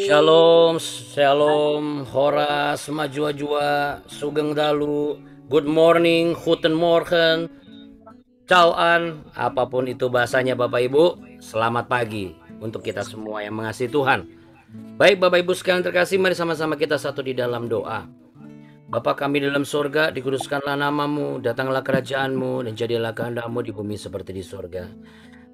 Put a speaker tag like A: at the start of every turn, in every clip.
A: Shalom, shalom, horas, majua-jua, sugeng dalu, good morning, guten morgen, cauan, apapun itu bahasanya Bapak Ibu, selamat pagi untuk kita semua yang mengasihi Tuhan. Baik Bapak Ibu sekalian terkasih, mari sama-sama kita satu di dalam doa. Bapa kami dalam surga, dikuduskanlah namamu, datanglah kerajaanmu, dan jadilah kehendakmu di bumi seperti di surga.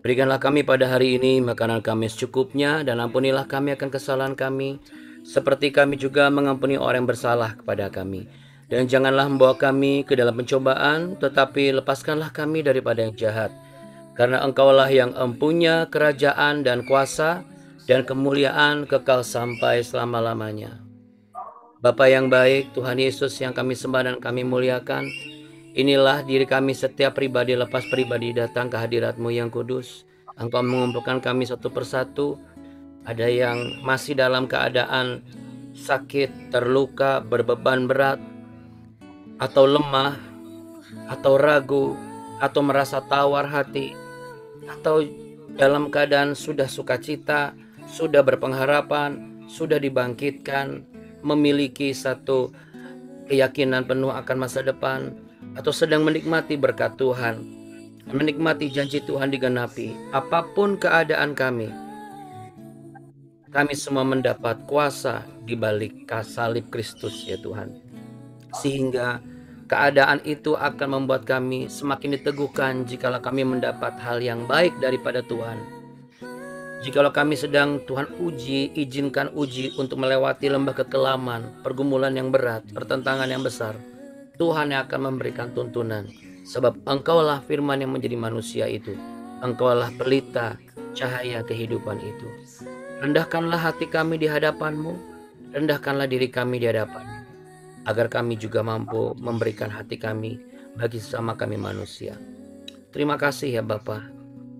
A: Berikanlah kami pada hari ini makanan kami secukupnya, dan ampunilah kami akan kesalahan kami, seperti kami juga mengampuni orang yang bersalah kepada kami. Dan janganlah membawa kami ke dalam pencobaan, tetapi lepaskanlah kami daripada yang jahat. Karena Engkaulah yang empunya kerajaan dan kuasa, dan kemuliaan kekal sampai selama-lamanya. Bapa yang baik, Tuhan Yesus yang kami sembah dan kami muliakan, inilah diri kami setiap pribadi lepas pribadi datang ke hadirat-Mu yang kudus. Engkau mengumpulkan kami satu persatu. Ada yang masih dalam keadaan sakit, terluka, berbeban berat, atau lemah, atau ragu, atau merasa tawar hati, atau dalam keadaan sudah sukacita, sudah berpengharapan, sudah dibangkitkan, memiliki satu keyakinan penuh akan masa depan, atau sedang menikmati berkat Tuhan, menikmati janji Tuhan digenapi. Apapun keadaan kami semua mendapat kuasa di balik salib Kristus ya Tuhan. Sehingga keadaan itu akan membuat kami semakin diteguhkan jikalau kami mendapat hal yang baik daripada Tuhan. Jikalau kami sedang Tuhan izinkan uji untuk melewati lembah kekelaman, pergumulan yang berat, pertentangan yang besar, Tuhan yang akan memberikan tuntunan. Sebab Engkaulah firman yang menjadi manusia itu. Engkaulah pelita cahaya kehidupan itu. Rendahkanlah hati kami di hadapan-Mu, rendahkanlah diri kami di hadapan-Mu, agar kami juga mampu memberikan hati kami bagi sesama kami manusia. Terima kasih ya Bapa.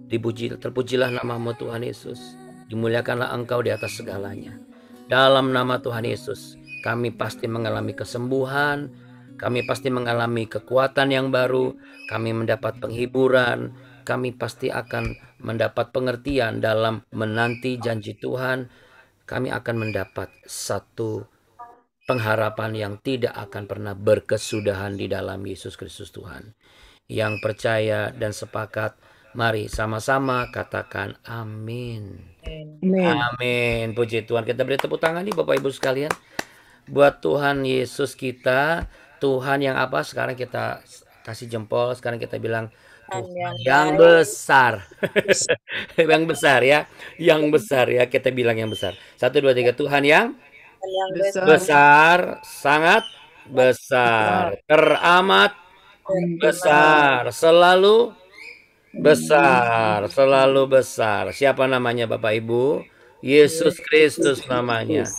A: Terpujilah namamu Tuhan Yesus. Dimuliakanlah Engkau di atas segalanya. Dalam nama Tuhan Yesus, kami pasti mengalami kesembuhan, kami pasti mengalami kekuatan yang baru, kami mendapat penghiburan, kami pasti akan mendapat pengertian dalam menanti janji Tuhan. Kami akan mendapat satu pengharapan yang tidak akan pernah berkesudahan di dalam Yesus Kristus Tuhan. Yang percaya dan sepakat, mari sama-sama katakan amin. Amin. Puji Tuhan. Kita beri tepuk tangan nih Bapak Ibu sekalian. Buat Tuhan Yesus kita, Tuhan yang apa? Sekarang kita kasih jempol, sekarang kita bilang Tuhan yang besar. Yang besar ya. Yang besar ya, kita bilang yang besar. 1, 2, 3, Tuhan yang besar, sangat besar, teramat besar, selalu besar, selalu besar. Siapa namanya Bapak Ibu? Yesus Kristus namanya.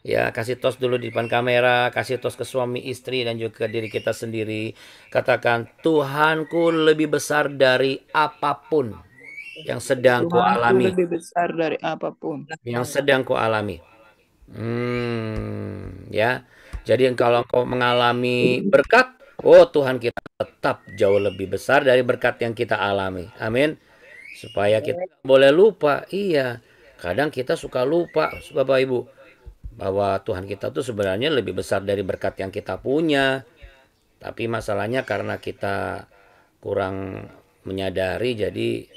A: Ya, kasih tos dulu di depan kamera, kasih tos ke suami istri dan juga diri kita sendiri. Katakan, Tuhanku lebih besar dari apapun yang sedang kualami.
B: Lebih besar dari apapun
A: Yang sedang kualami. Ya. Jadi kalau engkau mengalami berkat, oh Tuhan kita tetap jauh lebih besar dari berkat yang kita alami. Amin. Supaya kita boleh lupa. Iya. Kadang kita suka lupa, Bapak Ibu, bahwa Tuhan kita tuh sebenarnya lebih besar dari berkat yang kita punya. Tapi masalahnya karena kita kurang menyadari, jadi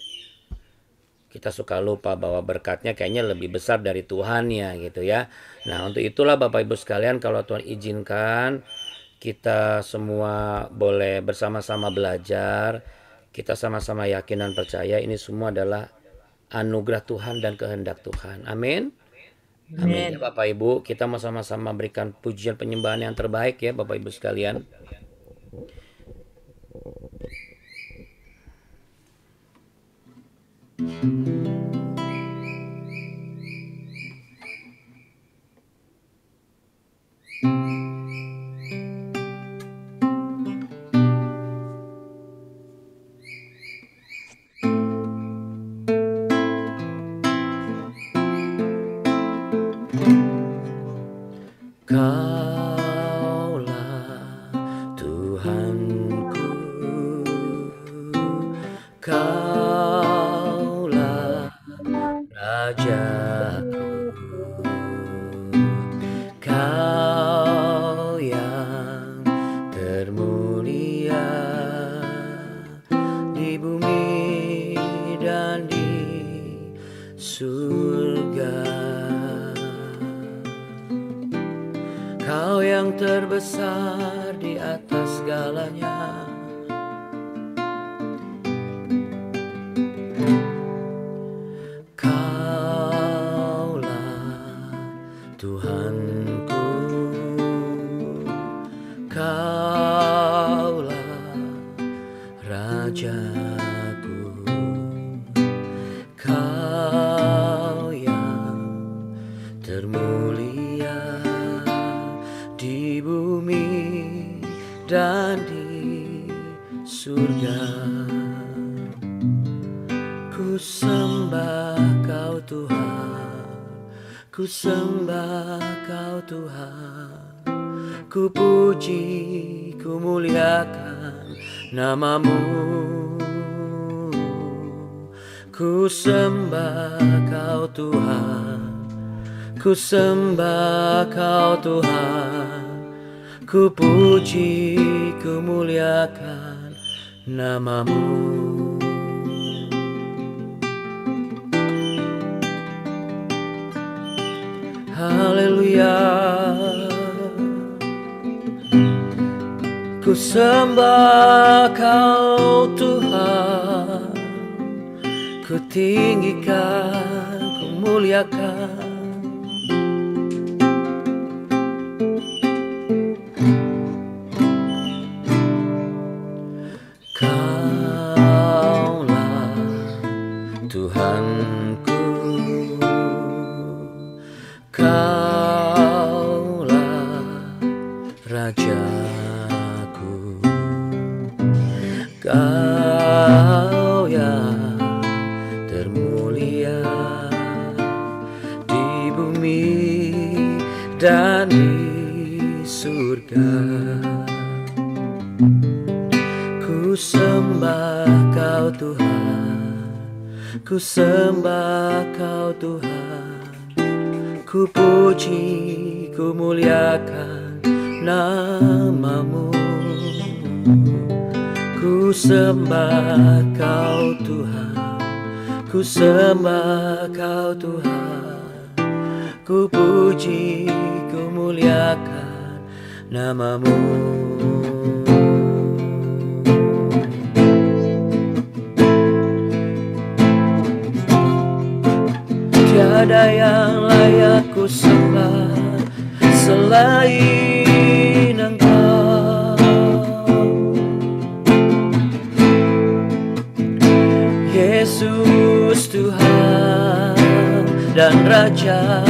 A: kita suka lupa bahwa berkatnya kayaknya lebih besar dari Tuhannya gitu ya. Nah untuk itulah Bapak Ibu sekalian, kalau Tuhan izinkan kita semua boleh bersama-sama belajar. Kita sama-sama yakin dan percaya ini semua adalah anugerah Tuhan dan kehendak Tuhan. Amin. Amin ya Bapak Ibu. Kita mau sama-sama berikan pujian penyembahan yang terbaik ya Bapak Ibu sekalian. Kaulah Tuhanku, Kaulah Rajaku, Kau yang termulia di bumi dan di surga. Kau yang terbesar di atas segalanya. Tuhanku, Kaulah Rajaku, Kau yang termulia di bumi dan di surga. Ku sembah Kau Tuhan, ku sembah Kau Tuhan, ku puji, ku muliakan nama-Mu. Ku sembah Kau Tuhan, ku sembah Kau Tuhan, ku puji, ku muliakan nama-Mu. Haleluya. Ku sembah Kau Tuhan, ku tinggikan, ku muliakan. Kaulah Tuhanku, Kaulah Rajaku, Kau yang termulia di bumi dan di surga. Ku sembah Kau Tuhan, ku sembah Kau Tuhan, ku puji, ku muliakan nama-Mu. Ku sembah Kau Tuhan, ku sembah Kau Tuhan, ku puji, ku muliakan nama-Mu. Tiada yang layak ku sembah selain Engkau, Yesus Tuhan dan Raja.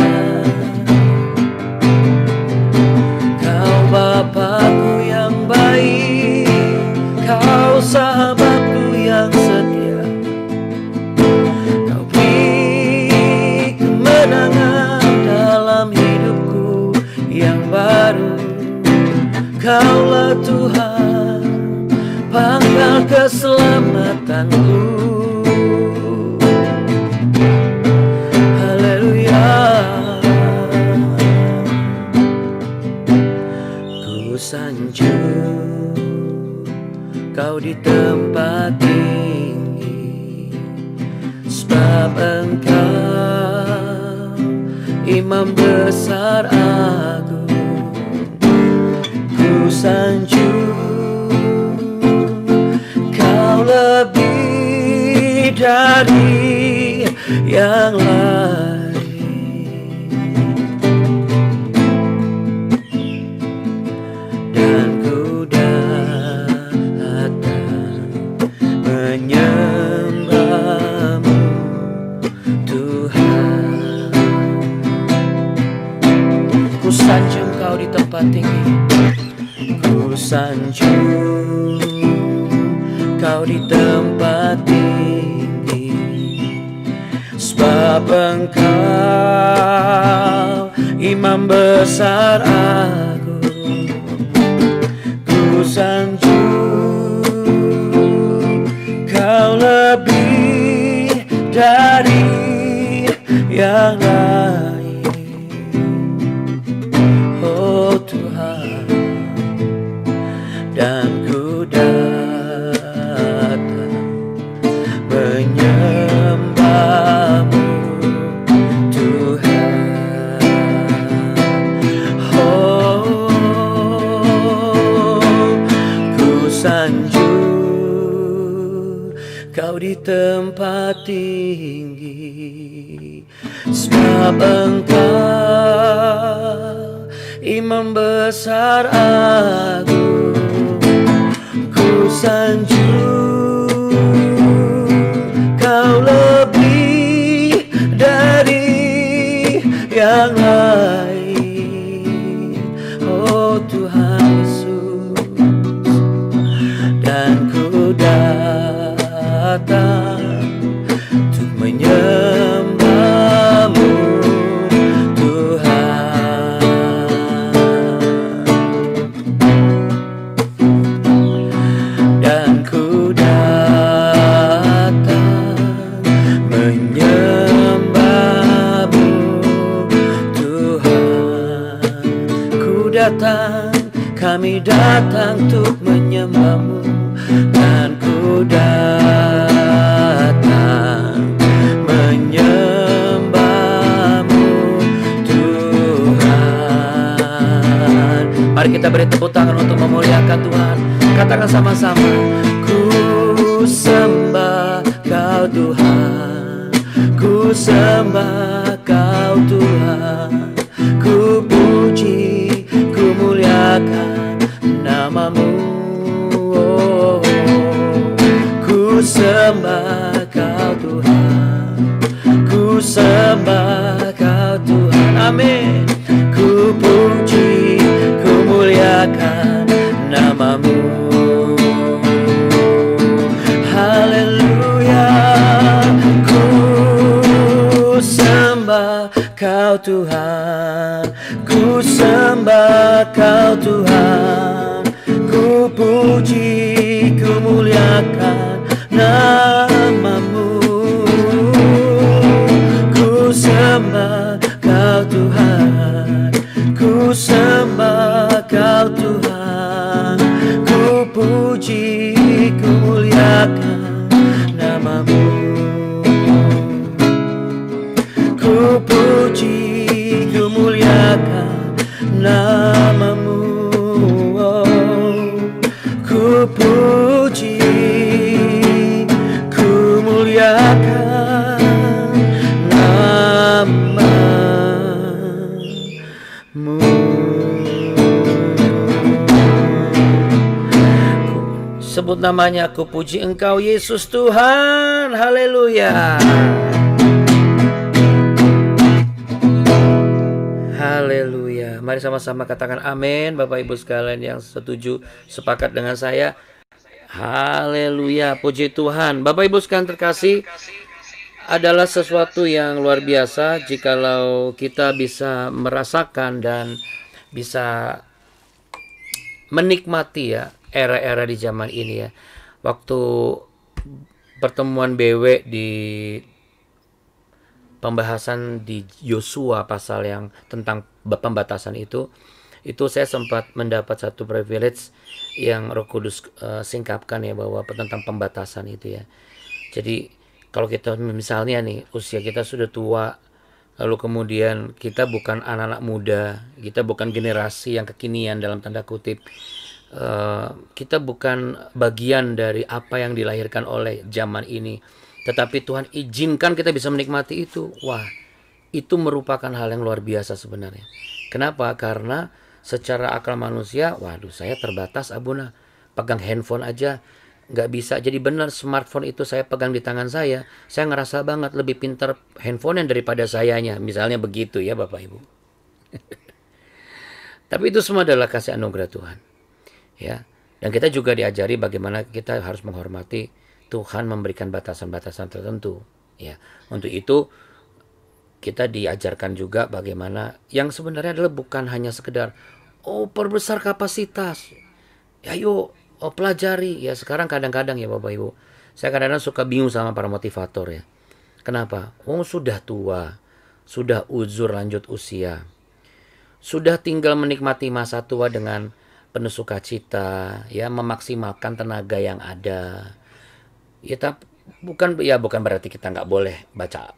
A: Kau Bapa-Ku yang baik, Kau sahabat-Ku yang setia. Kau beri kemenangan dalam hidupku yang baru. Kaulah Tuhan, pangkal keselamatanku. Haleluya. Ku sanjung Kau di tempat tinggi, sebab Engkau Imam besar agung. Ku sanjung Kau lebih dari yang lain. Dan ku datang menyembah-Mu Tuhan. Ku sanjung Kau di tempat tinggi, ku sanjung Kau di tempat tinggi, sebab Engkau Imam besar agung. Ku sanjung Kau lebih dari yang lain. di tempat tinggi, sebab Engkau Imam besar agung. Ku sanjung Kau lebih dari yang lain, oh Tuhan Yesus. Dan ku datang untuk menyembah-Mu, Tuhan. Dan ku datang menyembah-Mu, Tuhan. Ku datang, kami datang untuk menyembah-Mu. Dan ku datang menyembah-Mu, Tuhan. Mari kita beri tepuk tangan untuk memuliakan Tuhan. Katakan sama-sama, ku sembah Kau Tuhan, ku sembah Kau Tuhan, ku puji, ku muliakan nama-Mu. Oh, ku sembah Kau Tuhan, ku sembah Kau Tuhan. Amin. Ku puji, ku muliakan nama-Mu. Haleluya. Ku sembah Kau Tuhan, ku sembah Kau Tuhan, ku puji, ku muliakan nama-Mu. Ku sembah Kau Tuhan, ku sembah Kau Tuhan, ku puji, ku muliakan nama-Mu. Ku puji, ku muliakan nama-Mu. Oh, ku puji, ku muliakan nama-Mu. Sebut namanya, ku puji Engkau Yesus Tuhan. Haleluya. Haleluya. Mari sama-sama katakan amin, Bapak Ibu sekalian yang setuju, sepakat dengan saya. Haleluya, puji Tuhan. Bapak Ibu sekalian terkasih, adalah sesuatu yang luar biasa jikalau kita bisa merasakan dan bisa menikmati ya era-era di zaman ini ya. Waktu pertemuan BW di pembahasan di Yosua pasal yang tentang pembatasan itu saya sempat mendapat satu privilege yang Roh Kudus singkapkan ya, bahwa tentang pembatasan itu ya. Jadi kalau kita misalnya nih usia kita sudah tua, lalu kemudian kita bukan anak-anak muda, kita bukan generasi yang kekinian dalam tanda kutip, kita bukan bagian dari apa yang dilahirkan oleh zaman ini, tetapi Tuhan izinkan kita bisa menikmati itu. Wah, itu merupakan hal yang luar biasa sebenarnya. Kenapa? Karena secara akal manusia, waduh saya terbatas Abuna, pegang handphone aja nggak bisa. Jadi benar, smartphone itu saya pegang di tangan saya ngerasa banget lebih pintar handphonenya daripada sayanya, misalnya begitu ya Bapak Ibu. Tapi itu semua adalah kasih anugerah Tuhan ya. Dan kita juga diajari bagaimana kita harus menghormati Tuhan memberikan batasan-batasan tertentu ya. Untuk itu kita diajarkan juga bagaimana yang sebenarnya adalah bukan hanya sekedar perbesar kapasitas. Ya yuk pelajari ya. Sekarang kadang-kadang ya Bapak Ibu, saya kadang-kadang suka bingung sama para motivator ya. Kenapa? Sudah tua, sudah uzur lanjut usia, sudah tinggal menikmati masa tua dengan penuh sukacita ya, memaksimalkan tenaga yang ada. Ya bukan berarti kita nggak boleh baca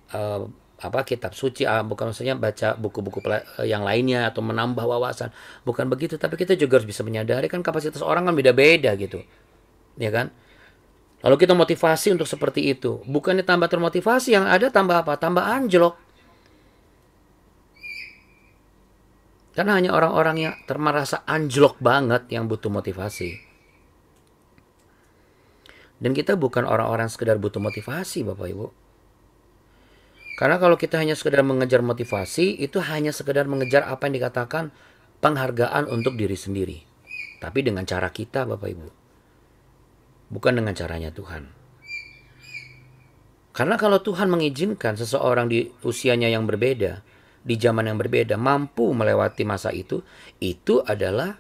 A: kitab suci, bukan maksudnya baca buku-buku yang lainnya atau menambah wawasan, bukan begitu. Tapi kita juga harus bisa menyadari kan kapasitas orang kan beda-beda gitu, ya kan. Lalu kita motivasi untuk seperti itu. Bukannya tambah termotivasi, yang ada tambah apa? Tambah anjlok. Karena hanya orang-orang yang merasa anjlok banget yang butuh motivasi. Dan kita bukan orang-orang sekedar butuh motivasi, Bapak Ibu. Karena kalau kita hanya sekedar mengejar motivasi, itu hanya sekedar mengejar apa yang dikatakan penghargaan untuk diri sendiri. Tapi dengan cara kita, Bapak Ibu. Bukan dengan caranya Tuhan. Karena kalau Tuhan mengizinkan seseorang di usianya yang berbeda, di zaman yang berbeda, mampu melewati masa itu adalah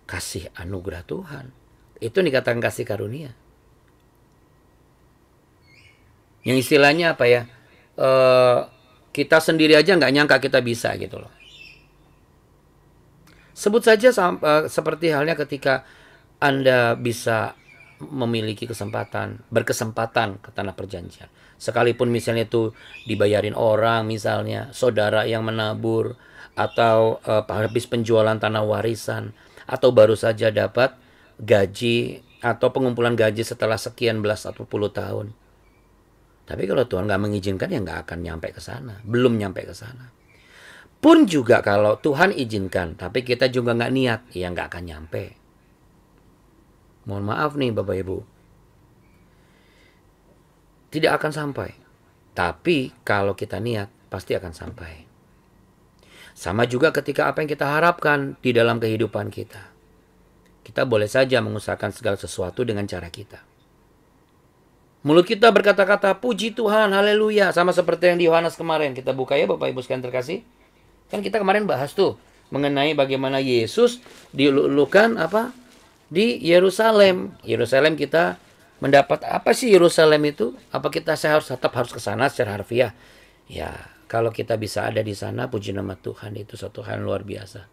A: kasih anugerah Tuhan. Itu dikatakan kasih karunia. Yang istilahnya apa ya? Kita sendiri aja nggak nyangka kita bisa gitu loh. Sebut saja seperti halnya ketika Anda bisa memiliki berkesempatan ke tanah perjanjian. Sekalipun misalnya itu dibayarin orang, misalnya saudara yang menabur, atau habis penjualan tanah warisan, atau baru saja dapat gaji atau pengumpulan gaji setelah sekian belas atau puluh tahun. Tapi kalau Tuhan nggak mengizinkan, ya nggak akan nyampe ke sana. Belum nyampe ke sana. Pun juga kalau Tuhan izinkan, tapi kita juga nggak niat, ya nggak akan nyampe. Mohon maaf nih Bapak Ibu. Tidak akan sampai. Tapi kalau kita niat, pasti akan sampai. Sama juga ketika apa yang kita harapkan di dalam kehidupan kita. Kita boleh saja mengusahakan segala sesuatu dengan cara kita. Mulut kita berkata-kata, puji Tuhan, haleluya. Sama seperti yang di Yohanes kemarin. Kita buka ya Bapak Ibu sekalian terkasih. Kan kita kemarin bahas tuh. Mengenai bagaimana Yesus dilulukan apa? Di Yerusalem. Yerusalem kita mendapat apa sih Yerusalem itu? Apa kita tetap harus ke sana secara harfiah? Ya, kalau kita bisa ada di sana, puji nama Tuhan, itu suatu hal luar biasa.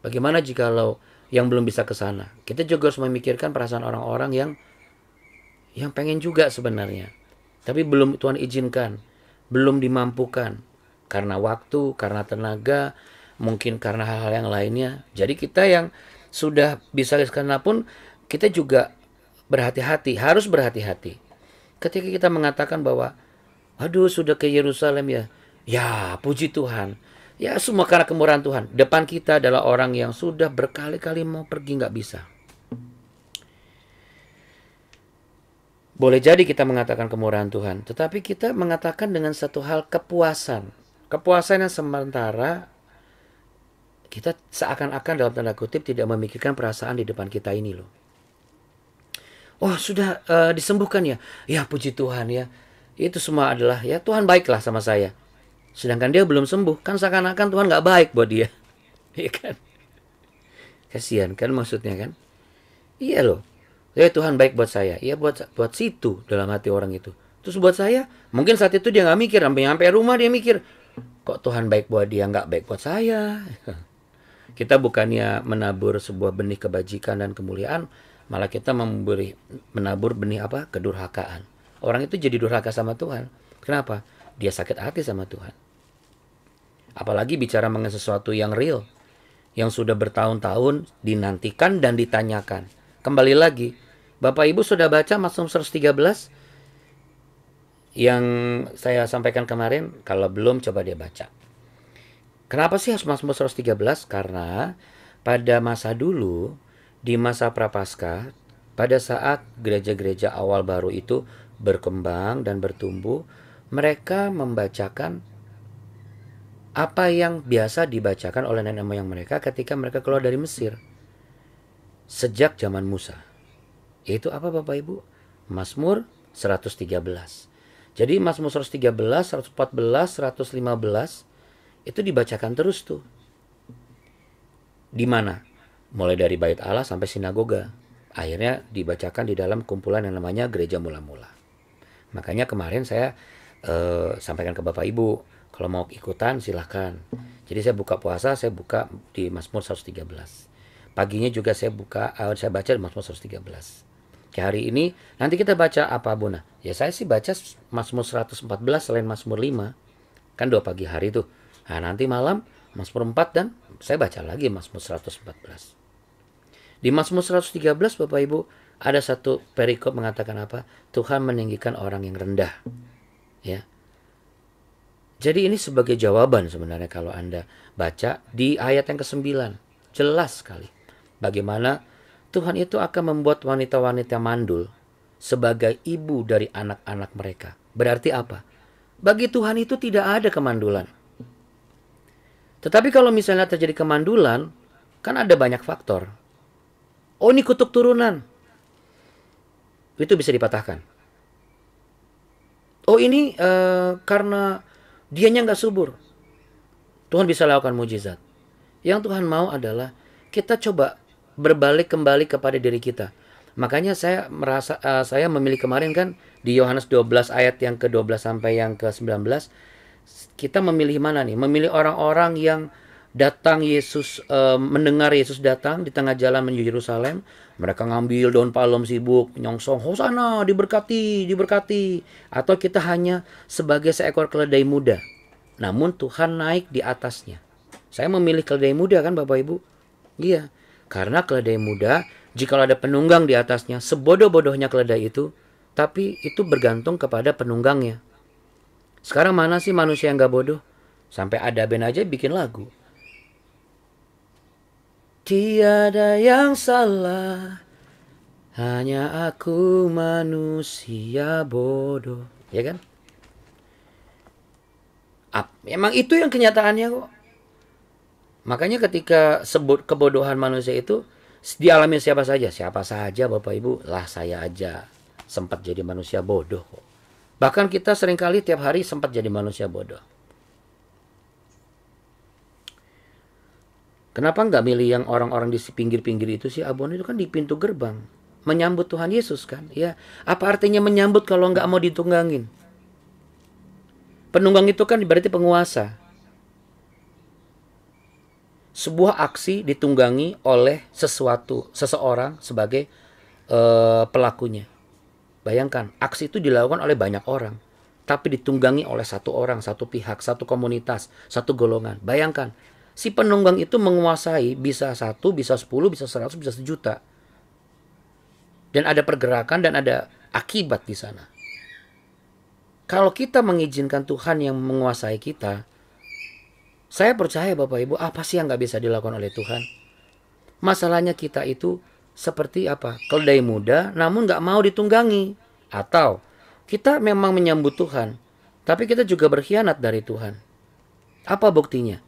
A: Bagaimana jikalau yang belum bisa ke sana? Kita juga harus memikirkan perasaan orang-orang yang pengen juga sebenarnya. Tapi belum Tuhan izinkan, belum dimampukan. Karena waktu, karena tenaga, mungkin karena hal-hal yang lainnya. Jadi kita yang sudah bisa ke sana pun, kita juga berhati-hati, harus berhati-hati. Ketika kita mengatakan bahwa, aduh sudah ke Yerusalem ya. Ya puji Tuhan. Ya semua karena kemurahan Tuhan. Depan kita adalah orang yang sudah berkali-kali mau pergi nggak bisa. Boleh jadi kita mengatakan kemurahan Tuhan, tetapi kita mengatakan dengan satu hal kepuasan. Kepuasan yang sementara kita seakan-akan dalam tanda kutip tidak memikirkan perasaan di depan kita ini loh. Oh sudah disembuhkan ya? Ya puji Tuhan ya. Itu semua adalah ya Tuhan baiklah sama saya. Sedangkan dia belum sembuh. Kan seakan-akan Tuhan gak baik buat dia. Iya kan? Kasihan kan maksudnya kan? Iya loh. Ya Tuhan baik buat saya. Ya buat situ dalam hati orang itu. Terus buat saya, mungkin saat itu dia gak mikir. Sampai rumah dia mikir, kok Tuhan baik buat dia, gak baik buat saya. Kita bukannya menabur sebuah benih kebajikan dan kemuliaan, malah kita menabur benih apa? Kedurhakaan. Orang itu jadi durhaka sama Tuhan. Kenapa? Dia sakit hati sama Tuhan. Apalagi bicara mengenai sesuatu yang real, yang sudah bertahun-tahun dinantikan dan ditanyakan. Kembali lagi, Bapak Ibu sudah baca Mazmur 113 yang saya sampaikan kemarin? Kalau belum, coba dia baca. Kenapa sih harus Mazmur 113? Karena pada masa dulu, di masa Prapaskah, pada saat gereja-gereja awal baru itu berkembang dan bertumbuh, mereka membacakan apa yang biasa dibacakan oleh nenek moyang mereka ketika mereka keluar dari Mesir. Sejak zaman Musa. Itu apa Bapak Ibu? Mazmur 113. Jadi Mazmur 113, 114, 115 itu dibacakan terus tuh. Di mana? Mulai dari bait Allah sampai sinagoga. Akhirnya dibacakan di dalam kumpulan yang namanya gereja mula-mula. Makanya kemarin saya sampaikan ke Bapak Ibu, kalau mau ikutan silahkan. Jadi saya buka puasa, saya buka di Mazmur 113. Paginya juga saya baca di Mazmur 113. Kayak hari ini, nanti kita baca apa Buna? Ya saya sih baca Mazmur 114 selain Mazmur 5. Kan 2 pagi hari tuh. Nah nanti malam Mazmur 4 dan saya baca lagi Mazmur 114. Di Mazmur 113 Bapak Ibu, Ada satu perikop mengatakan apa? Tuhan meninggikan orang yang rendah. Ya. Jadi ini sebagai jawaban sebenarnya kalau Anda baca di ayat yang ke-9. Jelas sekali bagaimana Tuhan itu akan membuat wanita-wanita mandul sebagai ibu dari anak-anak mereka. Berarti apa? Bagi Tuhan itu tidak ada kemandulan. Tetapi kalau misalnya terjadi kemandulan, kan ada banyak faktor. Oh, ini kutuk turunan. Itu bisa dipatahkan. Oh, ini karena dianya nggak subur. Tuhan bisa lakukan mujizat. Yang Tuhan mau adalah kita coba berbalik kembali kepada diri kita. Makanya saya memilih kemarin kan di Yohanes 12 ayat yang ke-12 sampai yang ke-19, kita memilih mana nih? Memilih orang-orang yang datang Yesus, mendengar Yesus datang di tengah jalan menuju Yerusalem. Mereka ngambil daun palem sibuk, nyongsong, Hosana, diberkati, diberkati. Atau kita hanya sebagai seekor keledai muda, namun Tuhan naik di atasnya. Saya memilih keledai muda kan Bapak Ibu? Iya, karena keledai muda, jika ada penunggang di atasnya, sebodoh-bodohnya keledai itu, tapi itu bergantung kepada penunggangnya. Sekarang mana sih manusia yang gak bodoh? Sampai ada band aja bikin lagu. Tiada yang salah, hanya aku manusia bodoh. Ya kan? Emang itu yang kenyataannya kok. Makanya ketika sebut kebodohan manusia itu dialami siapa saja? Siapa saja Bapak Ibu? Lah saya aja sempat jadi manusia bodoh kok. Bahkan kita seringkali tiap hari sempat jadi manusia bodoh. Kenapa nggak milih yang orang-orang di pinggir-pinggir itu sih? Abon itu kan di pintu gerbang. Menyambut Tuhan Yesus kan. Ya, apa artinya menyambut kalau nggak mau ditunggangin? Penunggang itu kan berarti penguasa. Sebuah aksi ditunggangi oleh seseorang sebagai pelakunya. Bayangkan, aksi itu dilakukan oleh banyak orang, tapi ditunggangi oleh satu orang, satu pihak, satu komunitas, satu golongan. Bayangkan, si penunggang itu menguasai bisa 1, bisa 10, bisa 100, bisa 1.000.000. Dan ada pergerakan dan ada akibat di sana. Kalau kita mengizinkan Tuhan yang menguasai kita, saya percaya Bapak Ibu, apa sih yang gak bisa dilakukan oleh Tuhan? Masalahnya kita itu seperti apa? Keledai muda namun gak mau ditunggangi. Atau kita memang menyambut Tuhan, tapi kita juga berkhianat dari Tuhan. Apa buktinya?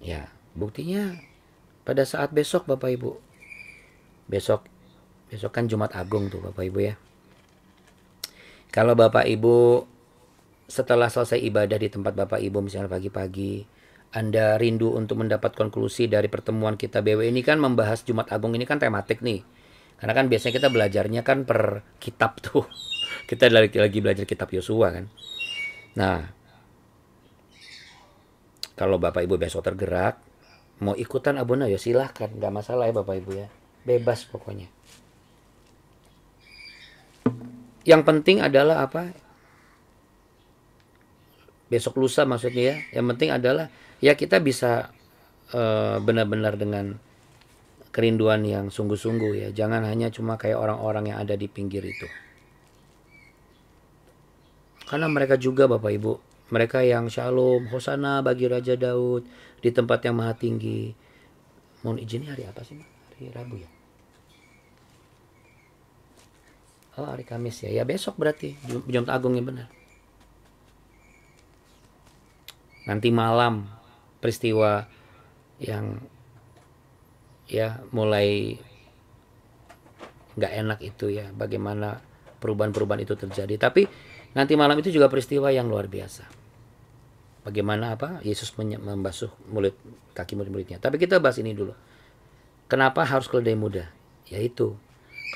A: Ya, buktinya pada saat besok Bapak Ibu. Besok kan Jumat Agung tuh Bapak Ibu ya. Kalau Bapak Ibu setelah selesai ibadah di tempat Bapak Ibu misalnya pagi-pagi, Anda rindu untuk mendapat konklusi dari pertemuan kita BW ini kan membahas Jumat Agung ini kan tematik nih. Karena kan biasanya kita belajarnya kan per kitab tuh. Kita lagi belajar kitab Yosua kan. Nah, kalau Bapak Ibu besok tergerak, mau ikutan Abona ya silahkan. Gak masalah ya Bapak Ibu ya. Bebas pokoknya. Yang penting adalah apa? Besok lusa maksudnya ya. Yang penting adalah ya kita bisa benar-benar dengan kerinduan yang sungguh-sungguh ya. Jangan hanya cuma kayak orang-orang yang ada di pinggir itu. Karena mereka juga Bapak Ibu, mereka yang shalom, hosana bagi Raja Daud di tempat yang maha tinggi. Mohon izin hari apa sih? Hari Rabu ya? Oh hari Kamis ya. Ya besok berarti Jumat Agungnya benar. Nanti malam peristiwa yang ya mulai nggak enak itu ya, bagaimana perubahan-perubahan itu terjadi. Tapi nanti malam itu juga peristiwa yang luar biasa. Bagaimana apa? Yesus membasuh kaki murid-muridnya. Tapi kita bahas ini dulu. Kenapa harus keledai muda? Yaitu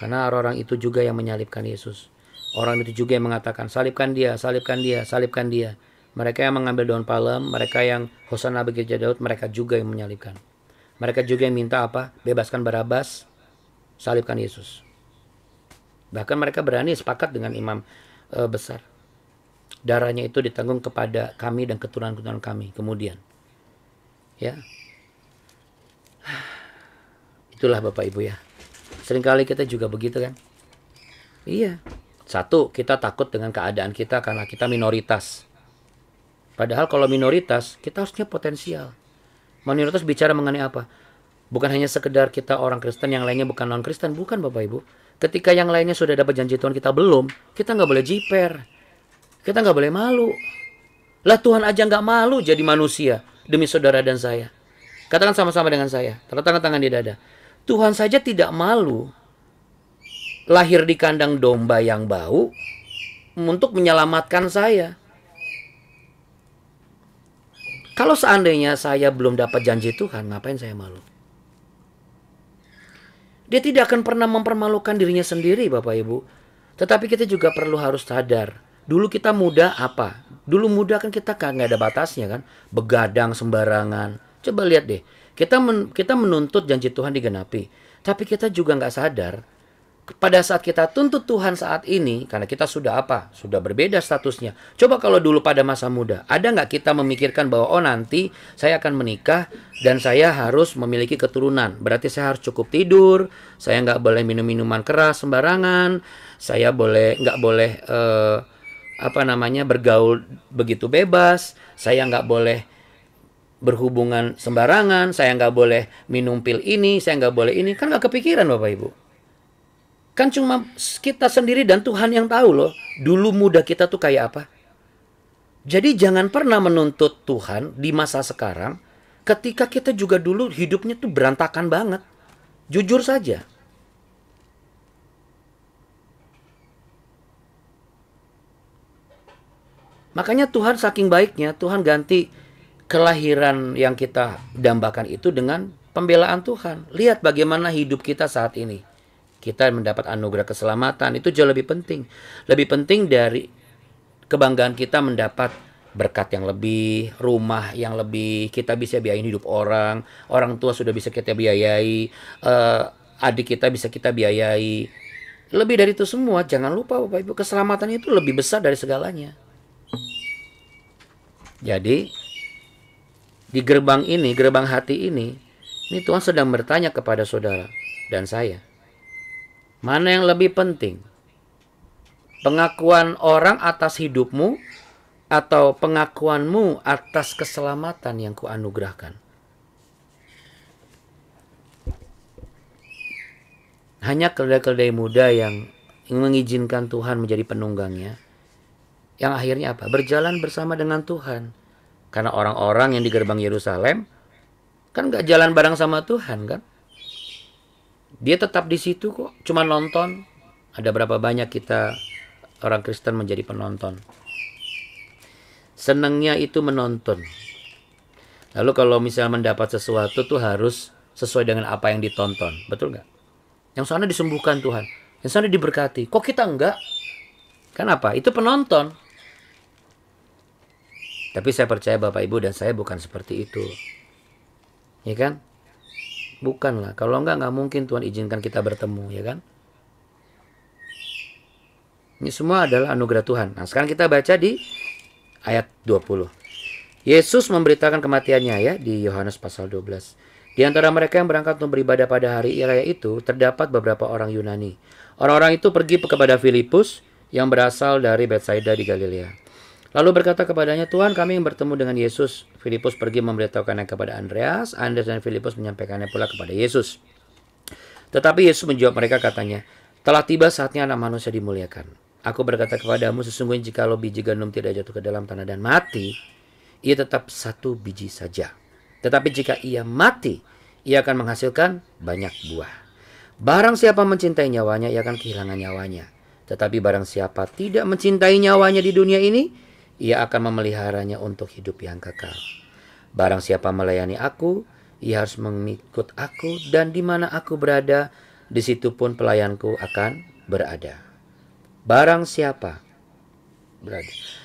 A: karena orang itu juga yang menyalibkan Yesus. Orang itu juga yang mengatakan salibkan dia, salibkan dia, salibkan dia. Mereka yang mengambil daun palem, mereka yang hosana bagi Raja Daud, mereka juga yang menyalibkan. Mereka juga yang minta apa? Bebaskan Barabas, salibkan Yesus. Bahkan mereka berani sepakat dengan imam besar. Darahnya itu ditanggung kepada kami dan keturunan-keturunan kami kemudian. Ya. Itulah Bapak Ibu ya. Seringkali kita juga begitu kan. Iya. Satu, kita takut dengan keadaan kita karena kita minoritas. Padahal kalau minoritas, kita harusnya potensial. Minoritas bicara mengenai apa? Bukan hanya sekedar kita orang Kristen, yang lainnya bukan non-Kristen. Bukan Bapak Ibu. Ketika yang lainnya sudah dapat janji Tuhan, kita belum. Kita nggak boleh jiper. Kita nggak boleh malu. Lah Tuhan aja nggak malu jadi manusia demi saudara dan saya. Katakan sama-sama dengan saya. Letakkan tangan di dada. Tuhan saja tidak malu lahir di kandang domba yang bau untuk menyelamatkan saya. Kalau seandainya saya belum dapat janji Tuhan, ngapain saya malu? Dia tidak akan pernah mempermalukan dirinya sendiri, Bapak Ibu. Tetapi kita juga perlu harus sadar. Dulu kita muda apa? Dulu muda kan kita nggak ada batasnya kan. Begadang sembarangan. Coba lihat deh. Kita menuntut janji Tuhan digenapi. Tapi kita juga nggak sadar. Pada saat kita tuntut Tuhan saat ini, karena kita sudah apa? Sudah berbeda statusnya. Coba kalau dulu pada masa muda, ada nggak kita memikirkan bahwa oh nanti saya akan menikah dan saya harus memiliki keturunan. Berarti saya harus cukup tidur, saya nggak boleh minum minuman keras sembarangan, saya nggak boleh bergaul begitu bebas, saya nggak boleh berhubungan sembarangan, saya nggak boleh minum pil ini, saya nggak boleh ini. Kan nggak kepikiran Bapak Ibu. Kan cuma kita sendiri dan Tuhan yang tahu loh. Dulu muda kita tuh kayak apa. Jadi jangan pernah menuntut Tuhan di masa sekarang. Ketika kita juga dulu hidupnya tuh berantakan banget. Jujur saja. Makanya Tuhan saking baiknya. Tuhan ganti kelahiran yang kita dambakan itu dengan pembelaan Tuhan. Lihat bagaimana hidup kita saat ini. Kita mendapat anugerah keselamatan, itu jauh lebih penting. Lebih penting dari kebanggaan kita mendapat berkat yang lebih, rumah yang lebih, kita bisa biayain hidup orang tua sudah bisa kita biayai, adik kita bisa kita biayai. Lebih dari itu semua, jangan lupa Bapak Ibu, keselamatan itu lebih besar dari segalanya. Jadi, di gerbang ini, gerbang hati ini Tuhan sedang bertanya kepada saudara dan saya. Mana yang lebih penting? Pengakuan orang atas hidupmu atau pengakuanmu atas keselamatan yang kuanugerahkan? Hanya keledai-keledai muda yang mengizinkan Tuhan menjadi penunggangnya, yang akhirnya apa? Berjalan bersama dengan Tuhan. Karena orang-orang yang di gerbang Yerusalem kan gak jalan bareng sama Tuhan kan? Dia tetap di situ kok, cuma nonton. Ada berapa banyak kita orang Kristen menjadi penonton. Senangnya itu menonton. Lalu kalau misalnya mendapat sesuatu tuh harus sesuai dengan apa yang ditonton. Betul nggak? Yang sana disembuhkan Tuhan, yang sana diberkati. Kok kita enggak? Kenapa? Itu penonton. Tapi saya percaya Bapak Ibu dan saya bukan seperti itu. Ya kan? Bukan lah. Kalau enggak mungkin Tuhan izinkan kita bertemu. Ya kan? Ini semua adalah anugerah Tuhan. Nah sekarang kita baca di ayat 20. Yesus memberitakan kematiannya ya di Yohanes pasal 12. Di antara mereka yang berangkat untuk beribadah pada hari raya itu terdapat beberapa orang Yunani. Orang-orang itu pergi kepada Filipus yang berasal dari Betsaida di Galilea. Lalu berkata kepadanya, Tuhan, kami yang bertemu dengan Yesus. Filipus pergi memberitahukannya kepada Andreas. Andreas dan Filipus menyampaikannya pula kepada Yesus. Tetapi Yesus menjawab mereka katanya, telah tiba saatnya anak manusia dimuliakan. Aku berkata kepadamu, sesungguhnya jikalau biji gandum tidak jatuh ke dalam tanah dan mati, ia tetap satu biji saja. Tetapi jika ia mati, ia akan menghasilkan banyak buah. Barang siapa mencintai nyawanya, ia akan kehilangan nyawanya. Tetapi barang siapa tidak mencintai nyawanya di dunia ini, ia akan memeliharanya untuk hidup yang kekal. Barang siapa melayani aku, ia harus mengikut aku, dan di mana aku berada, di situ pun pelayanku akan berada. Barang siapa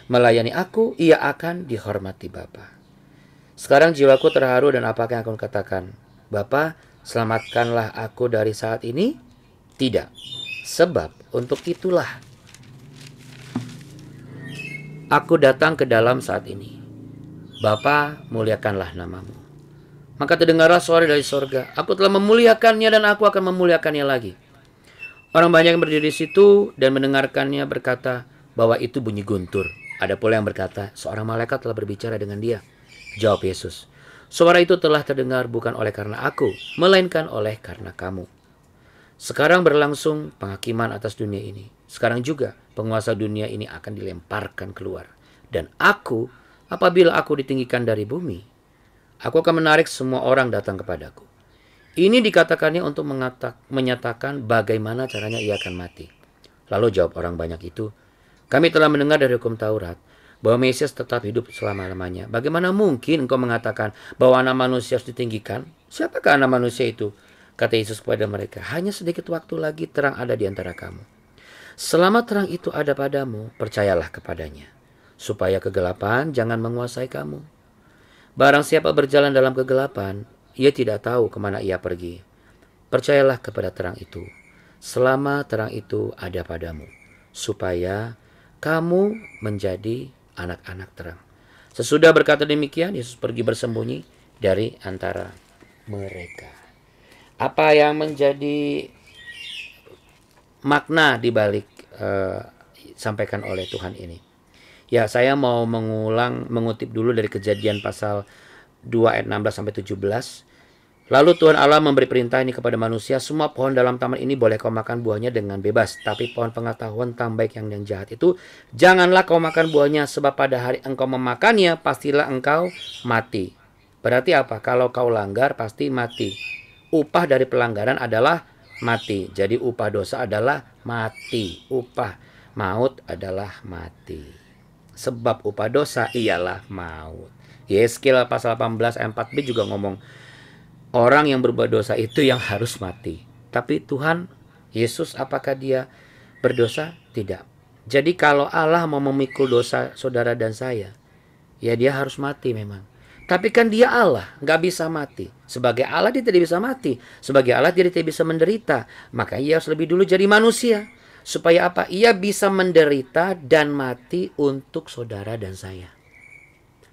A: melayani aku, ia akan dihormati Bapa. Sekarang jiwaku terharu dan apakah yang aku katakan? Bapa, selamatkanlah aku dari saat ini? Tidak. Sebab untuk itulah aku datang ke dalam saat ini. Bapa, muliakanlah namamu. Maka terdengarlah suara dari sorga. Aku telah memuliakannya dan aku akan memuliakannya lagi. Orang banyak yang berdiri di situ dan mendengarkannya berkata bahwa itu bunyi guntur. Ada pula yang berkata, seorang malaikat telah berbicara dengan dia. Jawab Yesus, suara itu telah terdengar bukan oleh karena aku, melainkan oleh karena kamu. Sekarang berlangsung penghakiman atas dunia ini. Sekarang juga penguasa dunia ini akan dilemparkan keluar. Dan aku, apabila aku ditinggikan dari bumi, aku akan menarik semua orang datang kepadaku. Ini dikatakannya untuk menyatakan bagaimana caranya ia akan mati. Lalu jawab orang banyak itu, kami telah mendengar dari hukum Taurat bahwa Mesias tetap hidup selama-lamanya. Bagaimana mungkin engkau mengatakan bahwa anak manusia harus ditinggikan? Siapakah anak manusia itu? Kata Yesus kepada mereka, hanya sedikit waktu lagi terang ada di antara kamu. Selama terang itu ada padamu, percayalah kepadanya, supaya kegelapan jangan menguasai kamu. Barang siapa berjalan dalam kegelapan, ia tidak tahu kemana ia pergi. Percayalah kepada terang itu, selama terang itu ada padamu, supaya kamu menjadi anak-anak terang. Sesudah berkata demikian, Yesus pergi bersembunyi dari antara mereka. Apa yang menjadi makna di balik sampaikan oleh Tuhan ini? Ya, saya mau mengutip dulu dari Kejadian pasal 2 ayat 16 sampai 17. Lalu Tuhan Allah memberi perintah ini kepada manusia, semua pohon dalam taman ini boleh kau makan buahnya dengan bebas, tapi pohon pengetahuan tentang baik yang jahat itu janganlah kau makan buahnya, sebab pada hari engkau memakannya pastilah engkau mati. Berarti apa? Kalau kau langgar pasti mati. Upah dari pelanggaran adalah mati. Jadi upah dosa adalah mati. Upah maut adalah mati. Sebab upah dosa ialah maut. Yeskil pasal 18 ayat 4b juga ngomong, orang yang berbuat dosa itu yang harus mati. Tapi Tuhan Yesus, apakah dia berdosa? Tidak. Jadi kalau Allah mau memikul dosa saudara dan saya, ya dia harus mati memang. Tapi kan dia Allah, nggak bisa mati. Sebagai Allah dia tidak bisa mati. Sebagai Allah dia tidak bisa menderita. Maka ia harus lebih dulu jadi manusia. Supaya apa? Ia bisa menderita dan mati untuk saudara dan saya.